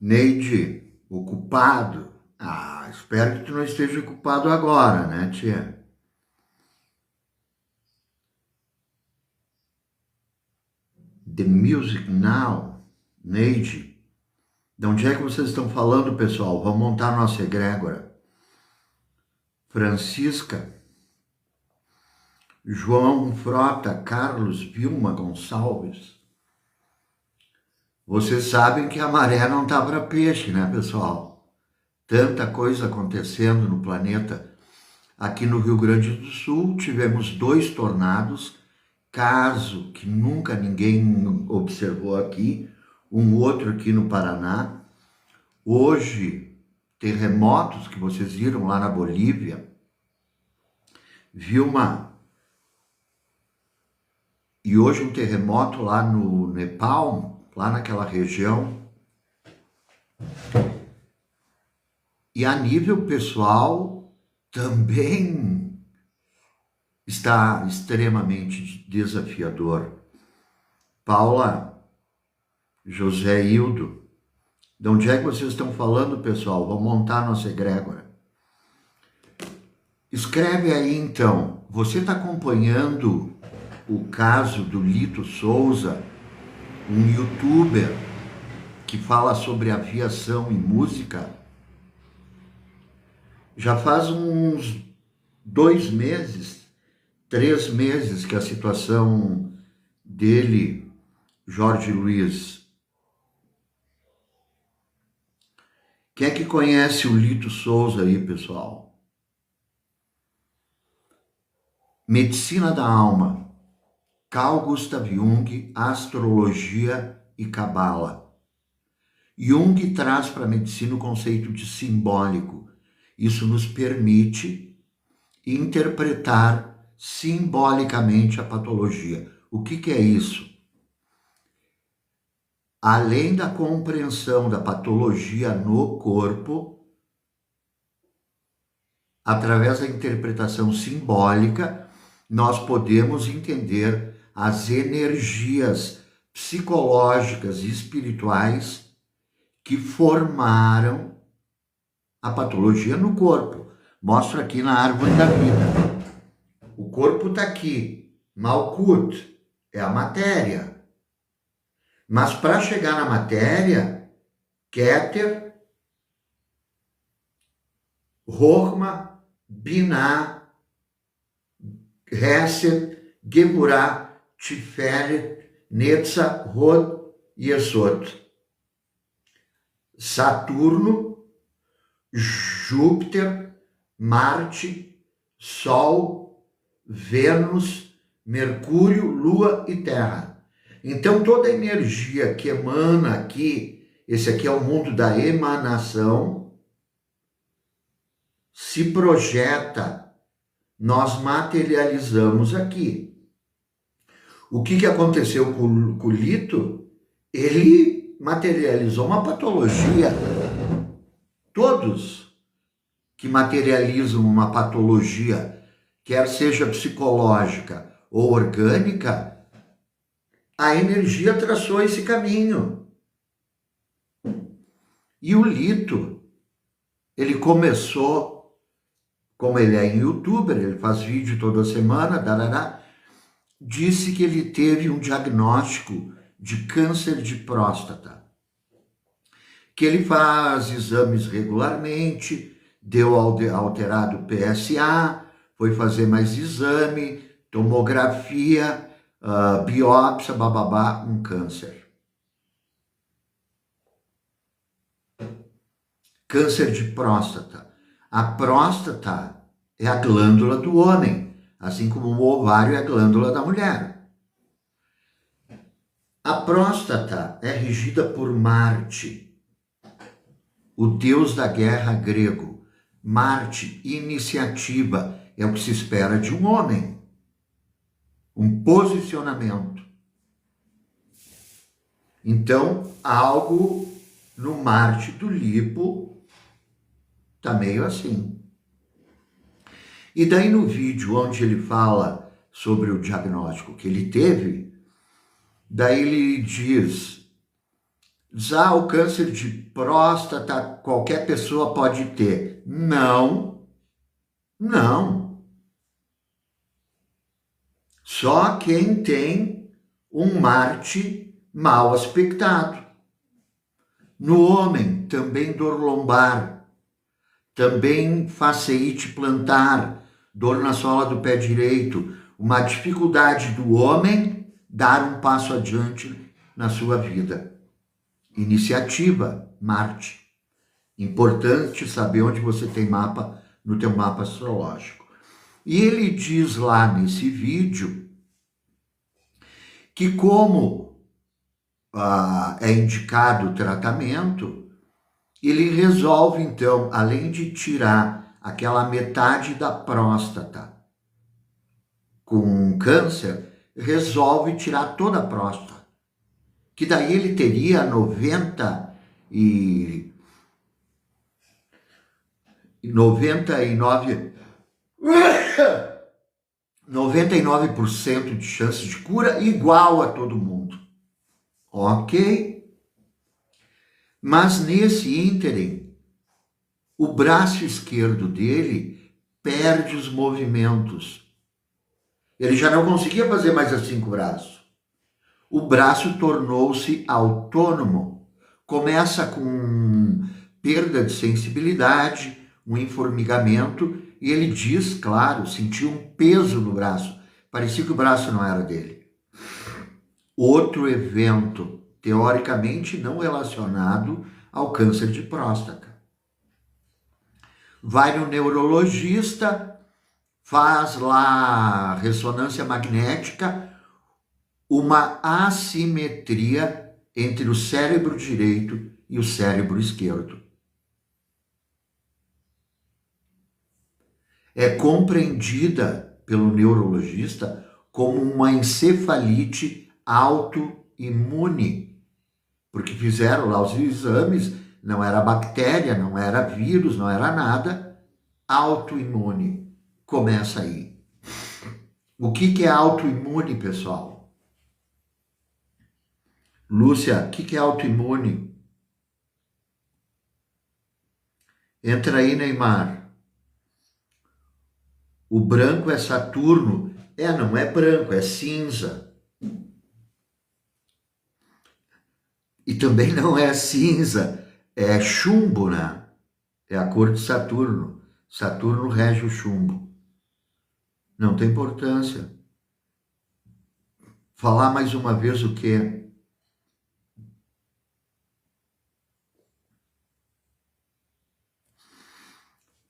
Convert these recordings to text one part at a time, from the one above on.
Neide, ocupado? Ah, espero que tu não esteja ocupado agora, né, tia? The Music Now? Neide, de onde é que vocês estão falando, pessoal? Vamos montar nossa egrégora. Francisca, João Frota, Carlos, Vilma Gonçalves. Vocês sabem que a maré não tá para peixe, né, pessoal? Tanta coisa acontecendo no planeta. Aqui no Rio Grande do Sul tivemos 2 tornados, caso que nunca ninguém observou aqui, um outro aqui no Paraná. Hoje, terremotos que vocês viram lá na Bolívia, e hoje um terremoto lá no Nepal, lá naquela região. E a nível pessoal também está extremamente desafiador. Paula, José Hildo, de onde é que vocês estão falando, pessoal? Vamos montar nossa egrégora. Escreve aí, então. Você está acompanhando o caso do Lito Souza, um youtuber que fala sobre aviação e música? Já faz uns 2 meses, 3 meses que a situação dele, Jorge Luiz. Quem é que conhece o Lito Souza aí, pessoal? Medicina da Alma, Carl Gustav Jung, Astrologia e Cabala. Jung traz para a medicina o conceito de simbólico. Isso nos permite interpretar simbolicamente a patologia. O que é isso? Além da compreensão da patologia no corpo, através da interpretação simbólica, nós podemos entender as energias psicológicas e espirituais que formaram a patologia no corpo. Mostro aqui na árvore da vida. O corpo está aqui. Malkut é a matéria. Mas para chegar na matéria, Keter, Rohma, Binah, Hesed, Geburah, Tiferet, Netzah, Hod e Yesod. Saturno, Júpiter, Marte, Sol, Vênus, Mercúrio, Lua e Terra. Então toda a energia que emana aqui, esse aqui é o mundo da emanação, se projeta, nós materializamos aqui. O que aconteceu com o Lito? Ele materializou uma patologia. Todos que materializam uma patologia, quer seja psicológica ou orgânica, a energia traçou esse caminho. E o Lito, ele começou, como ele é youtuber, ele faz vídeo toda semana, disse que ele teve um diagnóstico de câncer de próstata, que ele faz exames regularmente, deu alterado PSA, foi fazer mais exame, tomografia, biópsia, bababá, um câncer. Câncer de próstata. A próstata é a glândula do homem, assim como o ovário é a glândula da mulher. A próstata é regida por Marte, o deus da guerra grego. Marte, iniciativa, é o que se espera de um homem. Um posicionamento. Então, algo no Marte do Lipo tá meio assim. E daí no vídeo onde ele fala sobre o diagnóstico que ele teve, daí ele diz, Diz, o câncer de próstata qualquer pessoa pode ter. Não, não. Só quem tem um Marte mal aspectado. No homem, também dor lombar, também faceite plantar, dor na sola do pé direito, uma dificuldade do homem dar um passo adiante na sua vida. Iniciativa, Marte. Importante saber onde você tem mapa no teu mapa astrológico. E ele diz lá nesse vídeo que como é indicado o tratamento, ele resolve então, além de tirar aquela metade da próstata com câncer, resolve tirar toda a próstata, que daí ele teria 99% de chance de cura, igual a todo mundo. Ok? Mas nesse ínterim, o braço esquerdo dele perde os movimentos. Ele já não conseguia fazer mais assim com o braço. O braço tornou-se autônomo. Começa com perda de sensibilidade, um informigamento, e ele diz, claro, sentiu um peso no braço. Parecia que o braço não era dele. Outro evento, teoricamente não relacionado ao câncer de próstata. Vai no neurologista, faz lá ressonância magnética, uma assimetria entre o cérebro direito e o cérebro esquerdo. É compreendida pelo neurologista como uma encefalite autoimune, porque fizeram lá os exames, não era bactéria, não era vírus, não era nada, autoimune. Começa aí. O que é autoimune, pessoal? Lúcia, o que é autoimune? Entra aí, Neymar. O branco é Saturno. Não é branco, é cinza. E também não é cinza, é chumbo, né? É a cor de Saturno. Saturno rege o chumbo. Não tem importância. Falar mais uma vez o quê?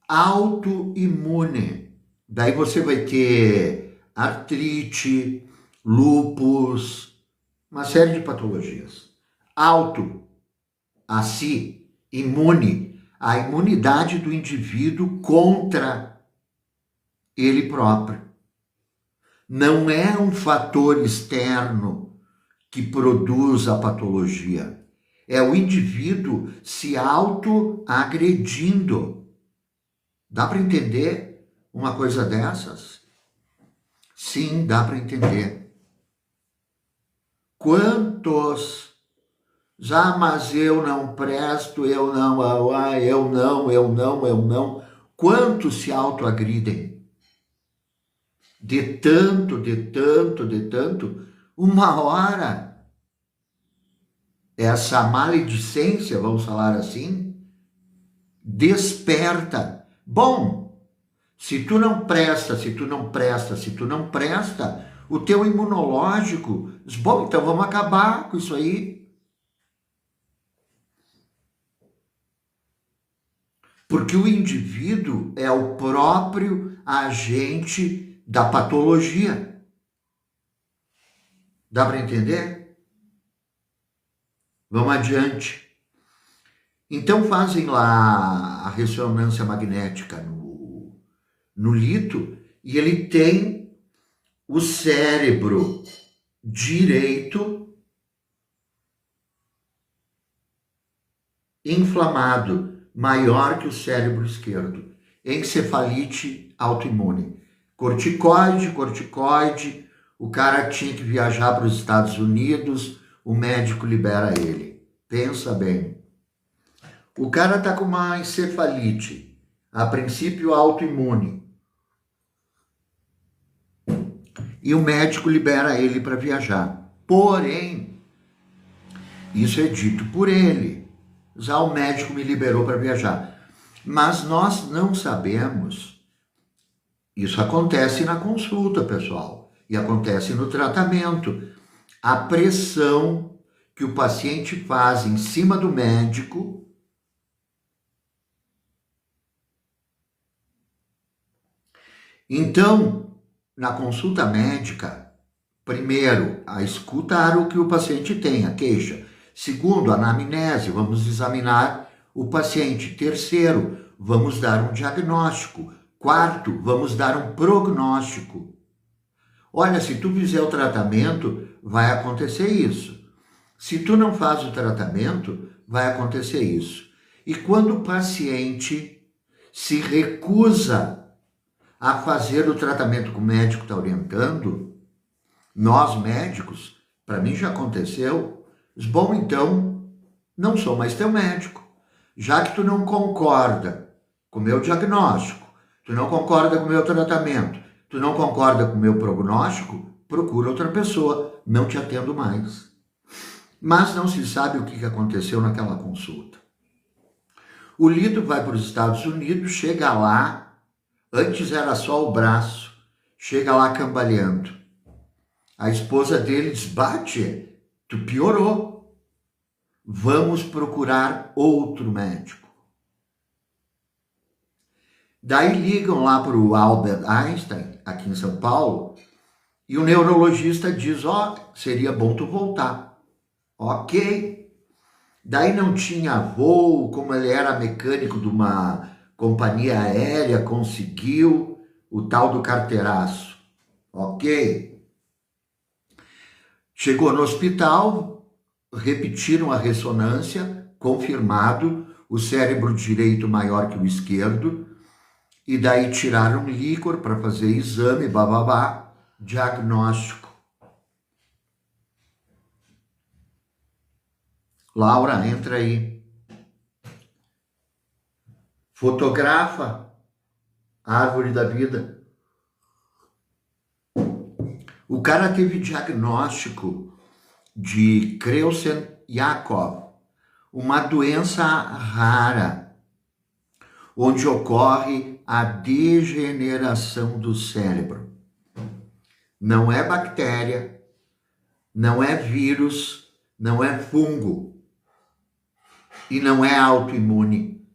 Autoimune. Daí você vai ter artrite, lúpus, uma série de patologias. Auto, a si, imune, a imunidade do indivíduo contra ele próprio. Não é um fator externo que produz a patologia. É o indivíduo se auto-agredindo. Dá para entender uma coisa dessas? Sim, dá para entender. Quantos... mas eu não presto, eu não. Quantos se autoagridem? De tanto, uma hora, essa maledicência, vamos falar assim, desperta. Bom, se tu não presta, o teu imunológico diz, bom, então vamos acabar com isso aí. Porque o indivíduo é o próprio agente da patologia. Dá para entender? Vamos adiante. Então fazem lá a ressonância magnética no lito e ele tem o cérebro direito inflamado, maior que o cérebro esquerdo. Encefalite autoimune. Corticoide, o cara tinha que viajar para os Estados Unidos, o médico libera ele. Pensa bem. O cara está com uma encefalite, a princípio autoimune. E o médico libera ele para viajar. Porém, isso é dito por ele. Já o médico me liberou para viajar. Mas nós não sabemos. Isso acontece na consulta, pessoal. E acontece no tratamento. A pressão que o paciente faz em cima do médico então, na consulta médica, primeiro, a escutar o que o paciente tem, a queixa. Segundo, a anamnese, vamos examinar o paciente. Terceiro, vamos dar um diagnóstico. Quarto, vamos dar um prognóstico. Olha, se tu fizer o tratamento, vai acontecer isso. Se tu não faz o tratamento, vai acontecer isso. E quando o paciente se recusa a fazer o tratamento que o médico está orientando, nós médicos, para mim já aconteceu, bom, então, não sou mais teu médico. Já que tu não concorda com o meu diagnóstico, tu não concorda com o meu tratamento, tu não concorda com o meu prognóstico, procura outra pessoa, não te atendo mais. Mas não se sabe o que aconteceu naquela consulta. O Lito vai para os Estados Unidos, chega lá, antes era só o braço, chega lá cambaleando. A esposa dele diz, bate, tu piorou. Vamos procurar outro médico. Daí ligam lá para o Albert Einstein, aqui em São Paulo, e o neurologista diz, seria bom tu voltar. Ok. Daí não tinha voo, como ele era mecânico de uma companhia aérea, conseguiu o tal do carteiraço. Ok. Chegou no hospital, repetiram a ressonância, confirmado, o cérebro direito maior que o esquerdo, e daí tiraram líquor para fazer exame, bababá, diagnóstico. Laura, entra aí. Fotografa a árvore da vida. O cara teve diagnóstico de Creutzen-Jakob, uma doença rara, onde ocorre a degeneração do cérebro. Não é bactéria, não é vírus, não é fungo e não é autoimune.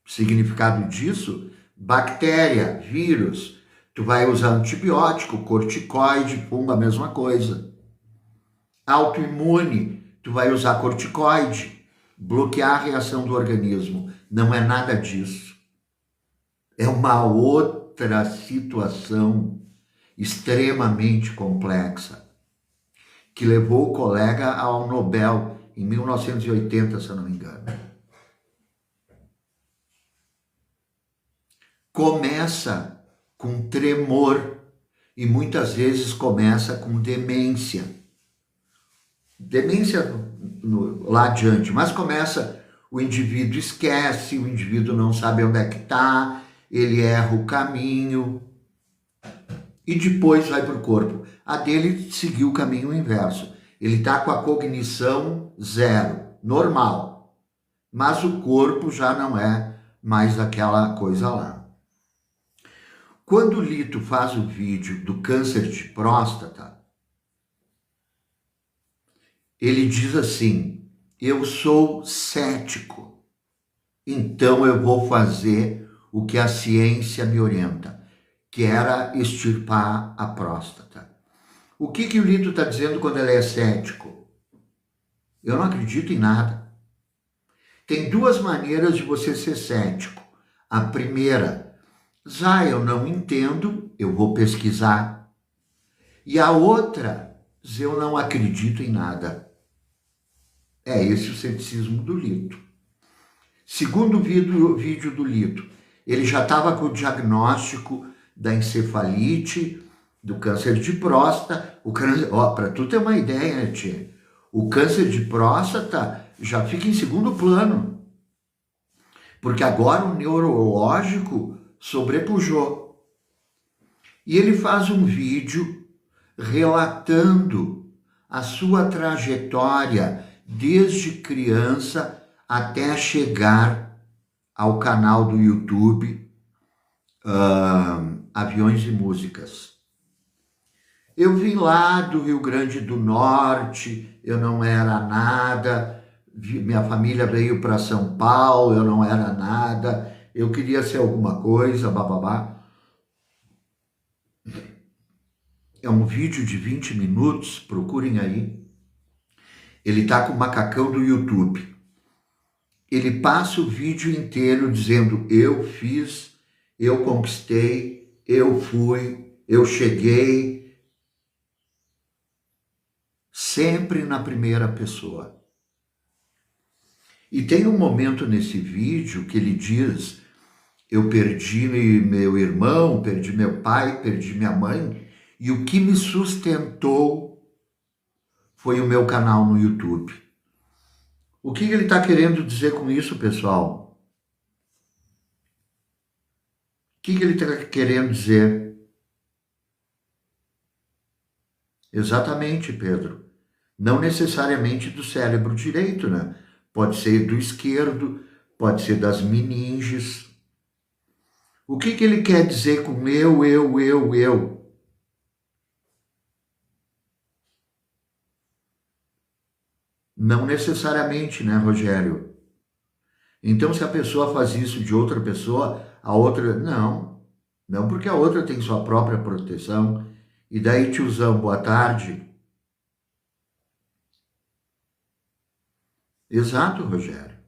Significado disso? Bactéria, vírus, tu vai usar antibiótico, corticoide, fungo, a mesma coisa. Autoimune, tu vai usar corticoide, bloquear a reação do organismo. Não é nada disso. É uma outra situação extremamente complexa que levou o colega ao Nobel em 1980, se eu não me engano. Começa com tremor e muitas vezes começa com demência. Demência lá adiante, mas começa, o indivíduo esquece, o indivíduo não sabe onde é que está, ele erra o caminho e depois vai para o corpo. A dele seguiu o caminho inverso. Ele está com a cognição zero, normal, mas o corpo já não é mais aquela coisa lá. Quando o Lito faz o vídeo do câncer de próstata, ele diz assim, eu sou cético, então eu vou fazer o que a ciência me orienta, que era extirpar a próstata. O que o Lito está dizendo quando ele é cético? Eu não acredito em nada. Tem duas maneiras de você ser cético. A primeira, eu não entendo, eu vou pesquisar. E a outra, eu não acredito em nada. É esse o ceticismo do Lito. Segundo o vídeo do Lito, ele já estava com o diagnóstico da encefalite, do câncer de próstata. Para tu ter uma ideia, tia, O câncer de próstata já fica em segundo plano, porque agora o neurológico sobrepujou. E ele faz um vídeo relatando a sua trajetória desde criança até chegar ao canal do YouTube Aviões e Músicas. Eu vim lá do Rio Grande do Norte, eu não era nada, minha família veio para São Paulo, eu não era nada, eu queria ser alguma coisa, bababá. É um vídeo de 20 minutos, procurem aí. Ele tá com o macacão do YouTube. Ele passa o vídeo inteiro dizendo: eu fiz, eu conquistei, eu fui, eu cheguei. Sempre na primeira pessoa. E tem um momento nesse vídeo que ele diz: eu perdi meu irmão, perdi meu pai, perdi minha mãe, e o que me sustentou foi o meu canal no YouTube. O que ele está querendo dizer com isso, pessoal? O que ele está querendo dizer? Exatamente, Pedro. Não necessariamente do cérebro direito, né? Pode ser do esquerdo, pode ser das meninges. O que ele quer dizer com eu? Não necessariamente, né, Rogério? Então, se a pessoa faz isso de outra pessoa, a outra... Não, não porque a outra tem sua própria proteção. E daí, tiozão, boa tarde. Exato, Rogério.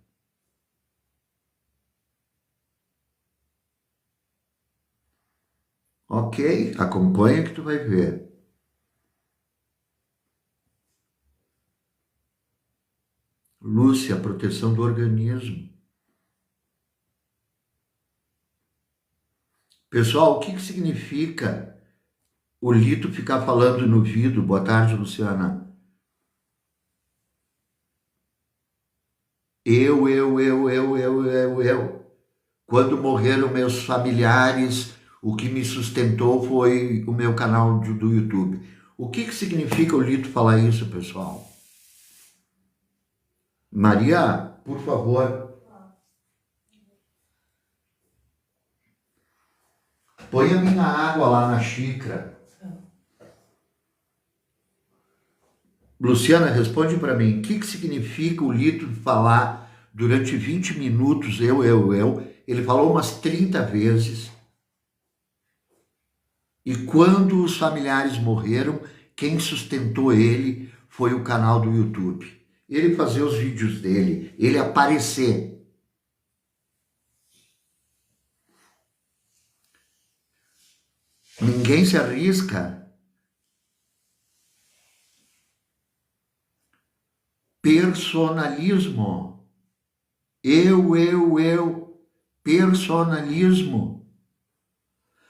Ok, acompanha que tu vai ver. Lúcia, proteção do organismo. Pessoal, o que significa o Lito ficar falando no vidro? Boa tarde, Luciana. Eu. Quando morreram meus familiares, o que me sustentou foi o meu canal do YouTube. O que significa o Lito falar isso, pessoal? Maria, por favor. Põe a minha água lá na xícara. Luciana, responde para mim. O que significa o Lito falar durante 20 minutos, eu? Ele falou umas 30 vezes. E quando os familiares morreram, quem sustentou ele foi o canal do YouTube. Ele fazer os vídeos dele, ele aparecer. Ninguém se arrisca. Personalismo. Eu. Personalismo.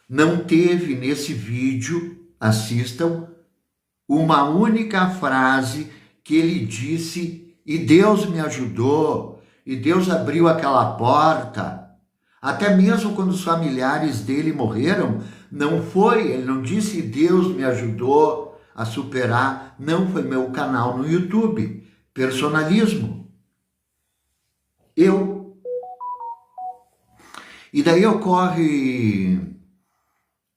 Não teve nesse vídeo, assistam, uma única frase que ele disse: e Deus me ajudou, e Deus abriu aquela porta. Até mesmo quando os familiares dele morreram, ele não disse Deus me ajudou a superar, não, foi meu canal no YouTube, personalismo. Eu. E daí ocorre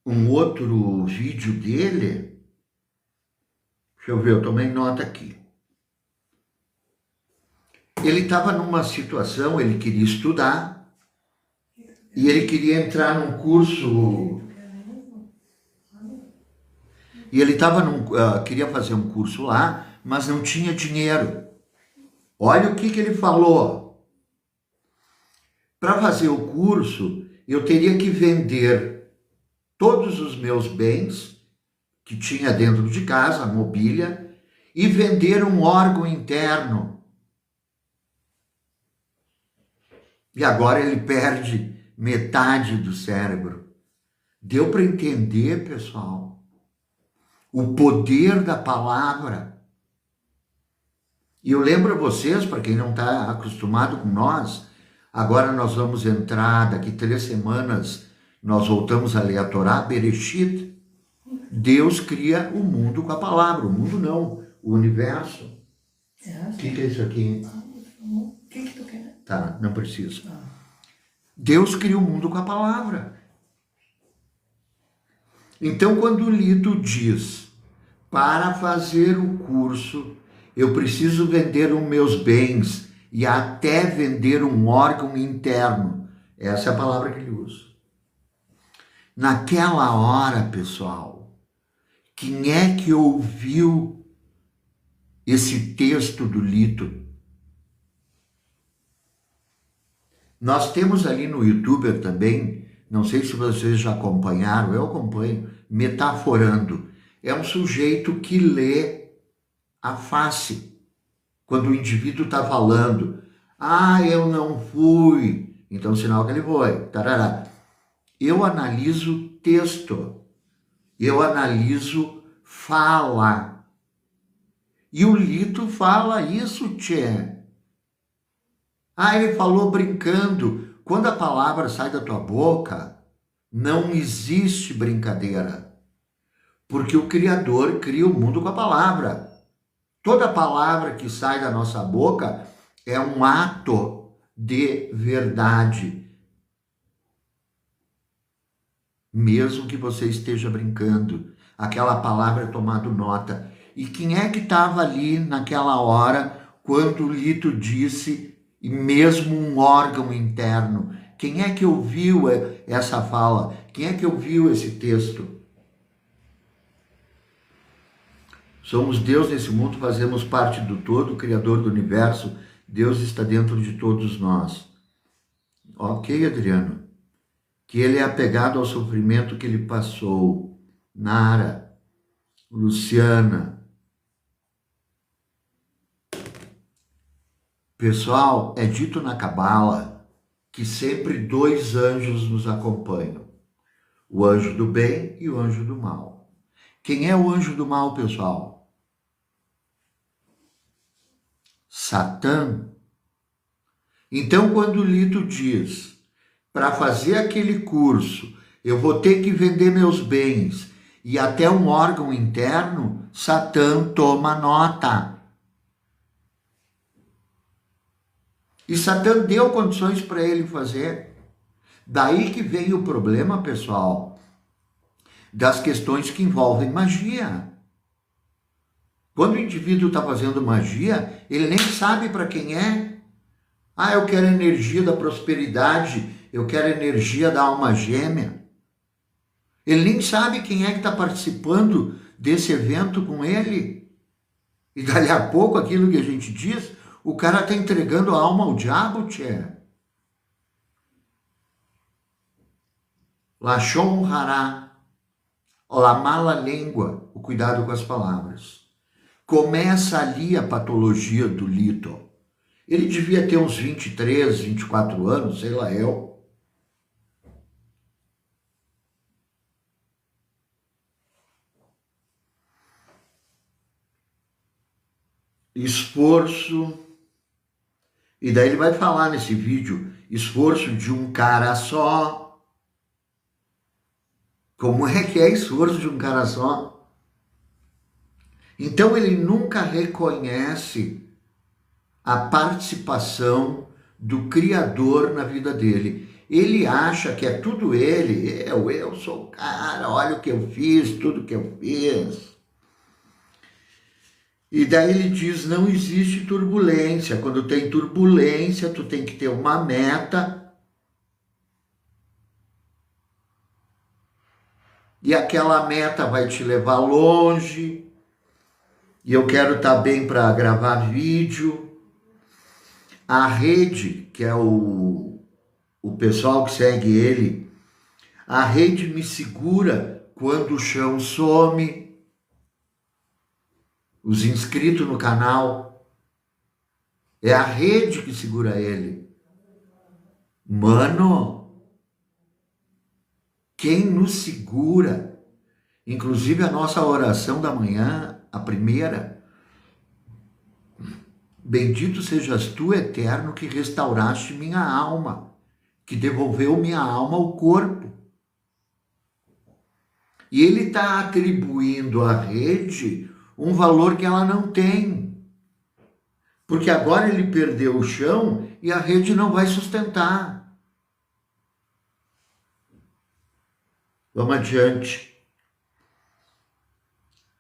um outro vídeo dele, deixa eu ver, eu tomei nota aqui. Ele estava numa situação, ele queria estudar, e ele queria entrar num curso, e ele queria fazer um curso lá, mas não tinha dinheiro. Olha o que ele falou. Para fazer o curso, eu teria que vender todos os meus bens que tinha dentro de casa, a mobília, e vender um órgão interno. E agora ele perde metade do cérebro. Deu para entender, pessoal? O poder da palavra. E eu lembro a vocês, para quem não está acostumado com nós, agora nós vamos entrar, daqui 3 semanas, nós voltamos a ler a Torá, Bereshit. Deus cria o mundo com a palavra, o mundo não, o universo. O que é isso aqui? O que tu quer? Tá, não preciso. Deus cria o mundo com a palavra. Então, quando o Lito diz, para fazer o curso, eu preciso vender os meus bens e até vender um órgão interno. Essa é a palavra que ele usa. Naquela hora, pessoal, quem é que ouviu esse texto do Lito? Nós temos ali no YouTube também, não sei se vocês já acompanharam, eu acompanho, Metaforando. É um sujeito que lê a face. Quando o indivíduo está falando, eu não fui, então sinal que ele foi, tarará. Eu analiso texto, eu analiso fala. E o Lito fala isso, tchê. Ele falou brincando. Quando a palavra sai da tua boca, não existe brincadeira. Porque o Criador cria o mundo com a palavra. Toda palavra que sai da nossa boca é um ato de verdade. Mesmo que você esteja brincando, aquela palavra é tomado nota. E quem é que estava ali naquela hora, quando o Lito disse, e mesmo um órgão interno? Quem é que ouviu essa fala? Quem é que ouviu esse texto? Somos Deus nesse mundo, fazemos parte do todo, o Criador do universo. Deus está dentro de todos nós. Ok, Adriano? Que ele é apegado ao sofrimento que ele passou. Nara, Luciana. Pessoal, é dito na Cabala que sempre 2 anjos nos acompanham. O anjo do bem e o anjo do mal. Quem é o anjo do mal, pessoal? Satã. Então, quando o Lito diz, para fazer aquele curso, eu vou ter que vender meus bens e até um órgão interno, Satã toma nota. E Satã deu condições para ele fazer. Daí que vem o problema, pessoal, das questões que envolvem magia. Quando o indivíduo está fazendo magia, ele nem sabe para quem é. Eu quero energia da prosperidade, eu quero energia da alma gêmea. Ele nem sabe quem é que está participando desse evento com ele. E dali a pouco, aquilo que a gente diz, o cara está entregando a alma ao diabo, tchê. Lashon hará, la mala língua, o cuidado com as palavras. Começa ali a patologia do Lito. Ele devia ter uns 23, 24 anos, sei lá eu. Esforço. E daí ele vai falar nesse vídeo, esforço de um cara só. Como é que é esforço de um cara só? Então ele nunca reconhece a participação do Criador na vida dele. Ele acha que é tudo ele, eu sou o cara, olha o que eu fiz, tudo que eu fiz. E daí ele diz, não existe turbulência. Quando tem turbulência, tu tem que ter uma meta. E aquela meta vai te levar longe. E eu quero estar bem para gravar vídeo. A rede, que é o pessoal que segue ele, a rede me segura quando o chão some. Os inscritos no canal, é a rede que segura ele. Mano, quem nos segura, inclusive a nossa oração da manhã, a primeira, Bendito sejas tu, eterno, que restauraste minha alma, que devolveu minha alma ao corpo. E ele está atribuindo à rede um valor que ela não tem. Porque agora ele perdeu o chão e a rede não vai sustentar. Vamos adiante.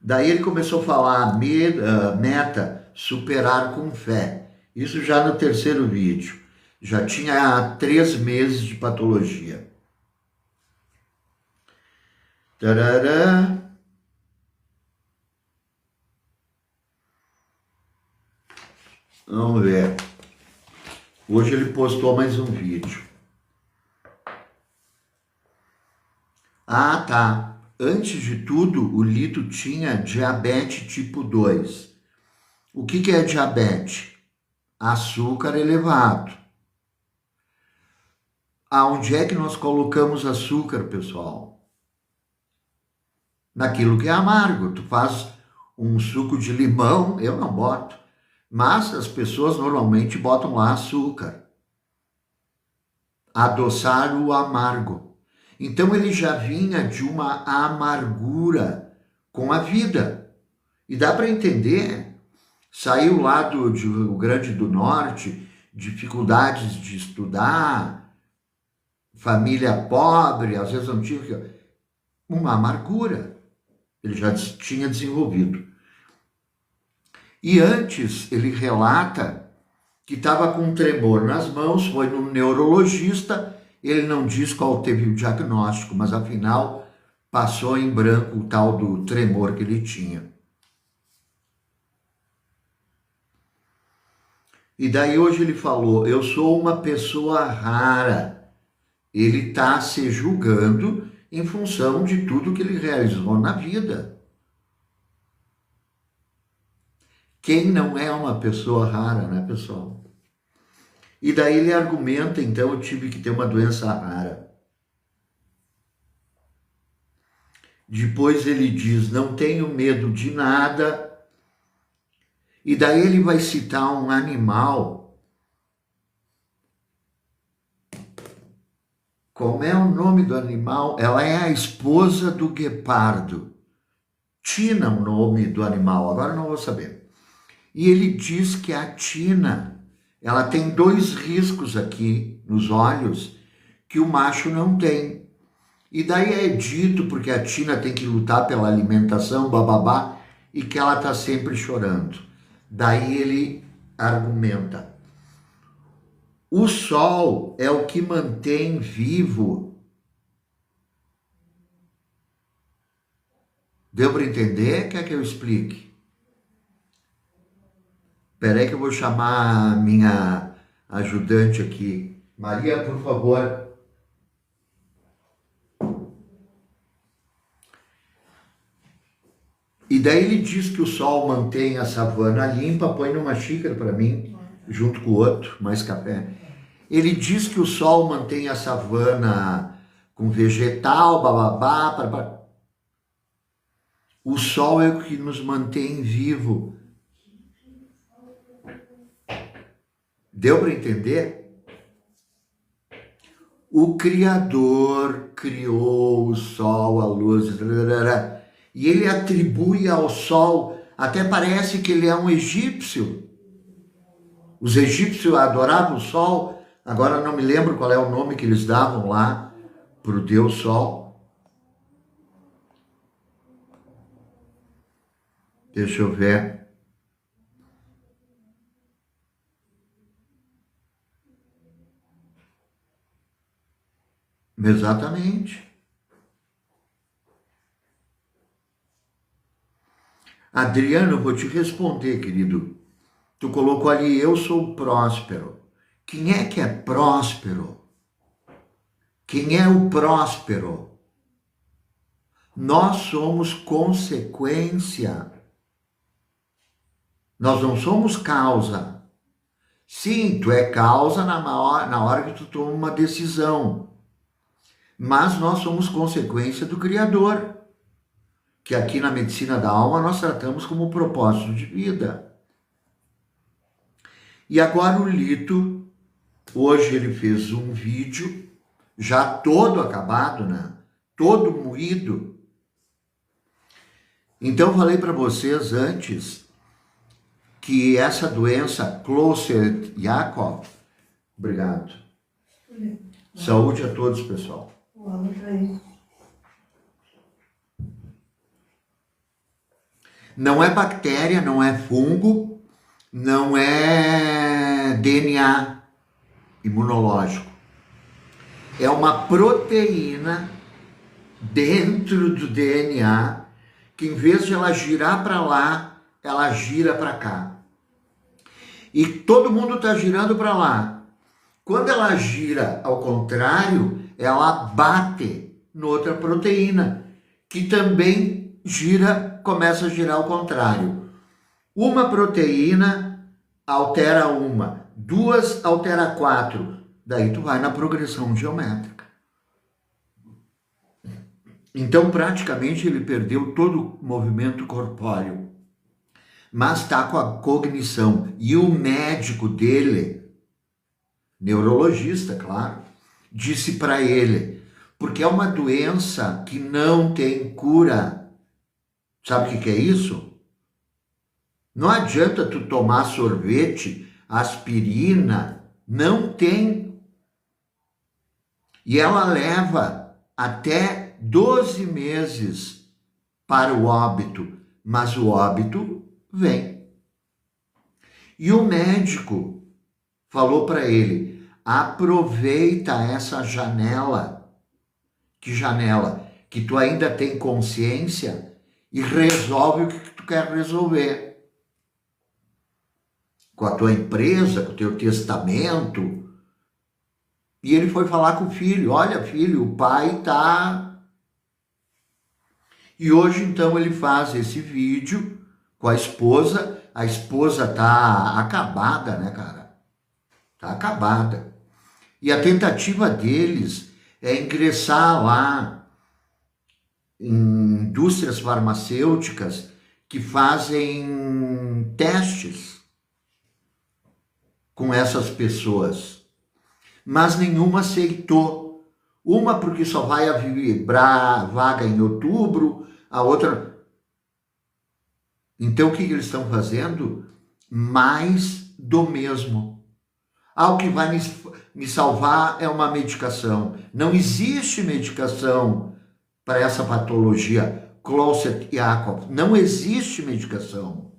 Daí ele começou a falar meta, superar com fé. Isso já no terceiro vídeo. Já tinha 3 meses de patologia. Tarará. Vamos ver. Hoje ele postou mais um vídeo. Ah, tá. Antes de tudo, o Lito tinha diabetes tipo 2. O que é diabetes? Açúcar elevado. Aonde é que nós colocamos açúcar, pessoal? Naquilo que é amargo. Tu faz um suco de limão, eu não boto, mas as pessoas normalmente botam lá açúcar. Adoçar o amargo. Então ele já vinha de uma amargura com a vida. E dá para entender. Saiu lá do Rio Grande do Norte, dificuldades de estudar, família pobre, às vezes não tinha uma amargura. Ele já tinha desenvolvido. E antes ele relata que estava com um tremor nas mãos, foi no neurologista. Ele não diz qual teve o diagnóstico, mas afinal passou em branco o tal do tremor que ele tinha. E daí hoje ele falou, eu sou uma pessoa rara. Ele está se julgando em função de tudo que ele realizou na vida. Quem não é uma pessoa rara, né, pessoal? E daí ele argumenta, então, eu tive que ter uma doença rara. Depois ele diz, não tenho medo de nada. E daí ele vai citar um animal. Como é o nome do animal? Ela é a esposa do guepardo. Tina, o nome do animal, agora não vou saber. E ele diz que a Tina, ela tem 2 riscos aqui nos olhos que o macho não tem. E daí é dito, porque a Tina tem que lutar pela alimentação, bababá, e que ela está sempre chorando. Daí ele argumenta. O sol é o que mantém vivo. Deu para entender? Quer que eu explique? Espera aí que eu vou chamar a minha ajudante aqui. Maria, por favor. E daí ele diz que o sol mantém a savana limpa, põe numa xícara para mim, junto com o outro, mais café. Ele diz que o sol mantém a savana com vegetal, bababá, babá. O sol é o que nos mantém vivo. Deu para entender? O Criador criou o sol, a luz, e ele atribui ao sol, até parece que ele é um egípcio. Os egípcios adoravam o sol, agora não me lembro qual é o nome que eles davam lá para o Deus Sol. Deixa eu ver. Exatamente. Adriano, eu vou te responder, querido. Tu colocou ali, eu sou próspero. Quem é que é próspero? Quem é o próspero? Nós somos consequência. Nós não somos causa. Sim, tu é causa na hora que tu toma uma decisão. Mas nós somos consequência do Criador, que aqui na medicina da alma nós tratamos como propósito de vida. E agora o Lito, hoje ele fez um vídeo, já todo acabado, né? Todo moído. Então falei para vocês antes que essa doença Creutzfeldt-Jakob, obrigado. Saúde a todos, pessoal. Não é bactéria, não é fungo, não é DNA imunológico. É uma proteína dentro do DNA que, em vez de ela girar para lá, ela gira para cá. E todo mundo está girando para lá. Quando ela gira ao contrário, ela bate noutra proteína, que também gira, começa a girar ao contrário. Uma proteína altera uma, duas altera quatro. Daí tu vai na progressão geométrica. Então, praticamente, ele perdeu todo o movimento corpóreo. Mas está com a cognição. E o médico dele, neurologista, claro, disse para ele, porque é uma doença que não tem cura. Sabe o que é isso? Não adianta tu tomar sorvete, aspirina, não tem. E ela leva até 12 meses para o óbito, mas o óbito vem. E o médico falou para ele, aproveita essa janela. Que janela? Que tu ainda tem consciência e resolve o que tu quer resolver. Com a tua empresa, com o teu testamento. E ele foi falar com o filho, olha filho, o pai tá... E hoje então ele faz esse vídeo com a esposa tá acabada, né, cara? Tá acabada. E a tentativa deles é ingressar lá em indústrias farmacêuticas que fazem testes com essas pessoas. Mas nenhuma aceitou. Uma porque só vai vibrar vaga em outubro, a outra... Então o que eles estão fazendo? Mais do mesmo. O que vai me salvar é uma medicação. Não existe medicação para essa patologia Creutzfeldt-Jakob. Não existe medicação.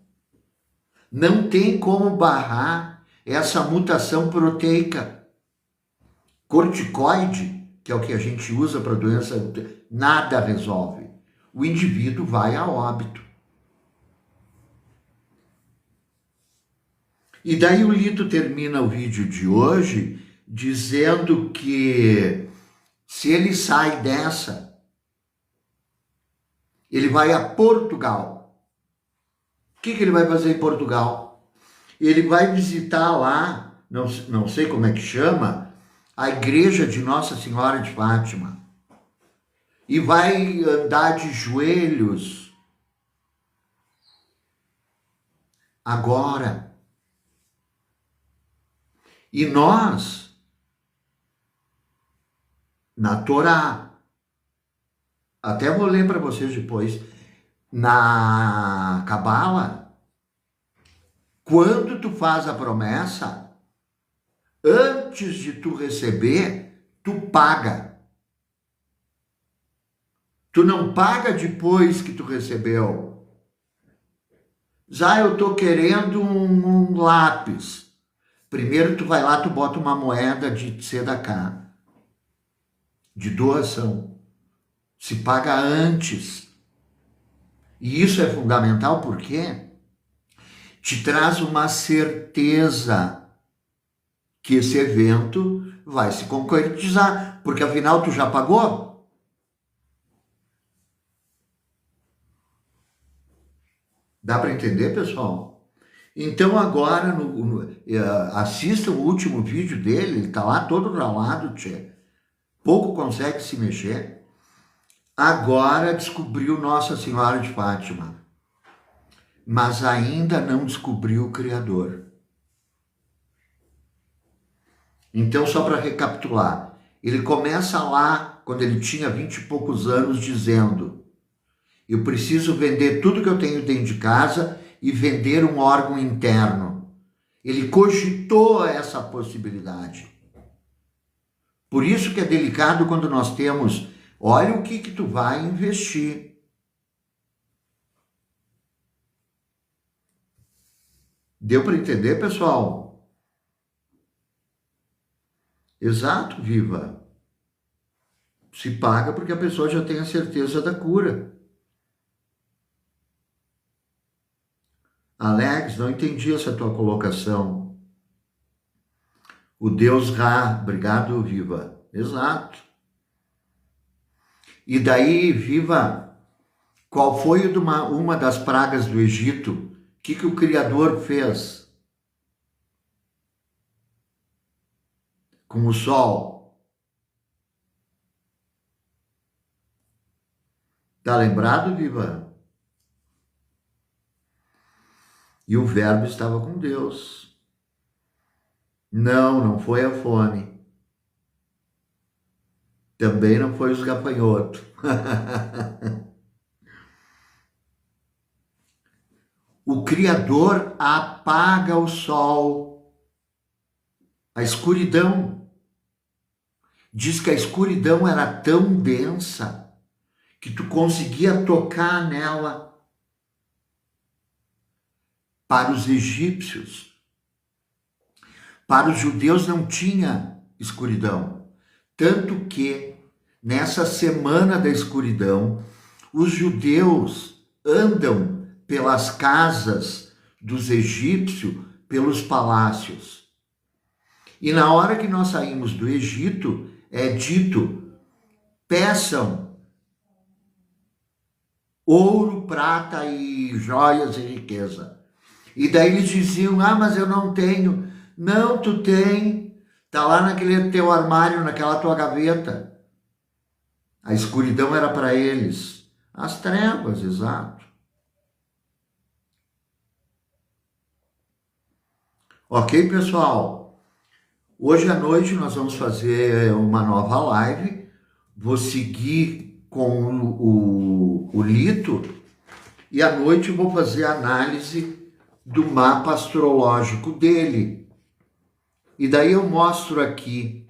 Não tem como barrar essa mutação proteica. Corticoide, que é o que a gente usa para doença, nada resolve. O indivíduo vai a óbito. E daí o Lito termina o vídeo de hoje dizendo que se ele sai dessa, ele vai a Portugal. O que ele vai fazer em Portugal? Ele vai visitar lá, não sei como é que chama, a igreja de Nossa Senhora de Fátima. E vai andar de joelhos. Agora. E nós, na Torá, até vou ler para vocês depois, na Cabala, quando tu faz a promessa, antes de tu receber, tu paga. Tu não paga depois que tu recebeu. Já eu tô querendo um lápis. Primeiro tu vai lá, tu bota uma moeda de tzedakah, de doação. Se paga antes. E isso é fundamental porque te traz uma certeza que esse evento vai se concretizar, porque afinal tu já pagou. Dá para entender, pessoal? Então agora, assistam o último vídeo dele, ele está lá todo ralado, tchê. Pouco consegue se mexer. Agora descobriu Nossa Senhora de Fátima, mas ainda não descobriu o Criador. Então, só para recapitular, ele começa lá, quando ele tinha 20 e poucos anos, dizendo: eu preciso vender tudo que eu tenho dentro de casa e vender um órgão interno. Ele cogitou essa possibilidade. Por isso que é delicado quando nós temos, olha o que tu vai investir. Deu para entender, pessoal? Exato, Viva. Se paga porque a pessoa já tem a certeza da cura. Alex, não entendi essa tua colocação. O Deus Ra, obrigado, Viva. Exato. E daí, Viva, qual foi uma das pragas do Egito? O que o Criador fez com o sol? Tá lembrado, Viva? E o Verbo estava com Deus. Não foi a fome. Também não foi os gafanhotos. O Criador apaga o sol. A escuridão. Diz que a escuridão era tão densa que tu conseguia tocar nela. Para os egípcios, para os judeus não tinha escuridão. Tanto que, nessa semana da escuridão, os judeus andam pelas casas dos egípcios, pelos palácios. E na hora que nós saímos do Egito, é dito, peçam ouro, prata e joias e riqueza. E daí eles diziam, mas eu não tenho. Não, tu tem. Tá lá naquele teu armário, naquela tua gaveta. A escuridão era para eles. As trevas, exato. Ok, pessoal? Hoje à noite nós vamos fazer uma nova live. Vou seguir com o Lito. E à noite eu vou fazer a análise do mapa astrológico dele. E daí eu mostro aqui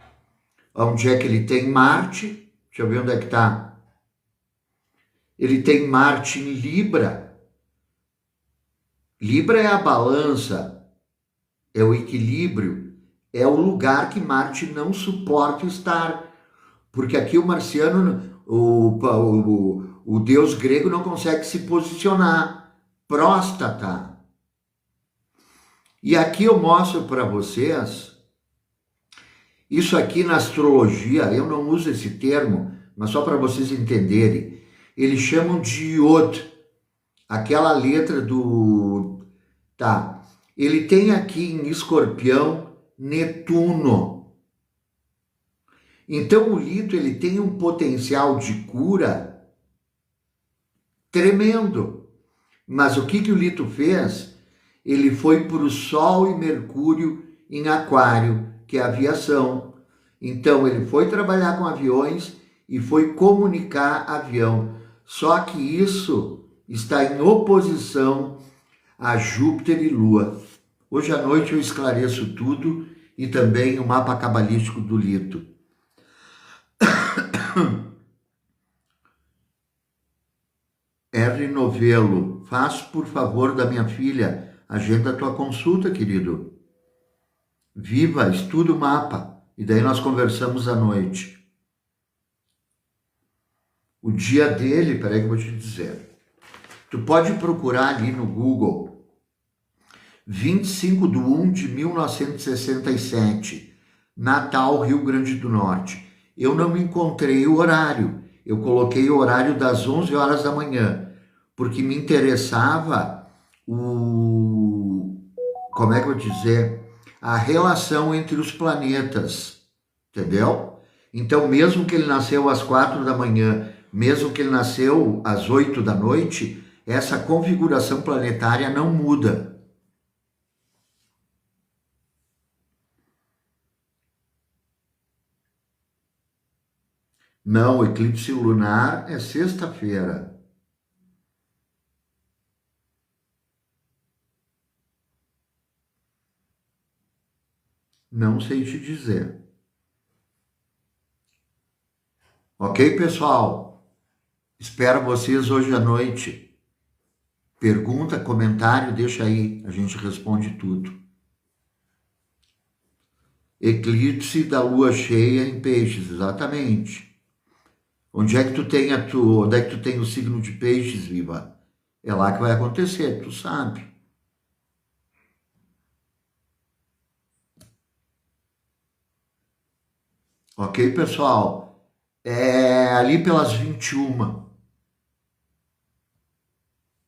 onde é que ele tem Marte. Deixa eu ver onde é que está. Ele tem Marte em Libra. Libra é a balança, é o equilíbrio, é o lugar que Marte não suporta estar. Porque aqui o marciano, o deus grego não consegue se posicionar. Próstata. E aqui eu mostro para vocês, isso aqui na astrologia, eu não uso esse termo, mas só para vocês entenderem, eles chamam de Iod, aquela letra do... Tá, ele tem aqui em Escorpião, Netuno. Então o Lito, ele tem um potencial de cura tremendo. Mas o que o Lito fez? Ele foi para o Sol e Mercúrio em Aquário, que é a aviação. Então, ele foi trabalhar com aviões e foi comunicar avião. Só que isso está em oposição a Júpiter e Lua. Hoje à noite eu esclareço tudo e também o mapa cabalístico do Lito. R. Novelo, faz por favor da minha filha, agenda a tua consulta, querido. Viva, estuda o mapa. E daí nós conversamos à noite. O dia dele, peraí que eu vou te dizer. Tu pode procurar ali no Google. 25/1/1967. Natal, Rio Grande do Norte. Eu não encontrei o horário. Eu coloquei o horário das 11 horas da manhã. Porque me interessava como é que eu vou dizer, a relação entre os planetas, entendeu? Então, mesmo que ele nasceu às 4 da manhã, mesmo que ele nasceu às 8 da noite, essa configuração planetária não muda. Não, o eclipse lunar é sexta-feira. Não sei te dizer. Ok, pessoal? Espero vocês hoje à noite. Pergunta, comentário, deixa aí, a gente responde tudo. Eclipse da lua cheia em peixes, exatamente. Onde é que onde é que tu tem o signo de peixes, Viva? É lá que vai acontecer, tu sabe. Ok, pessoal? É ali pelas 21.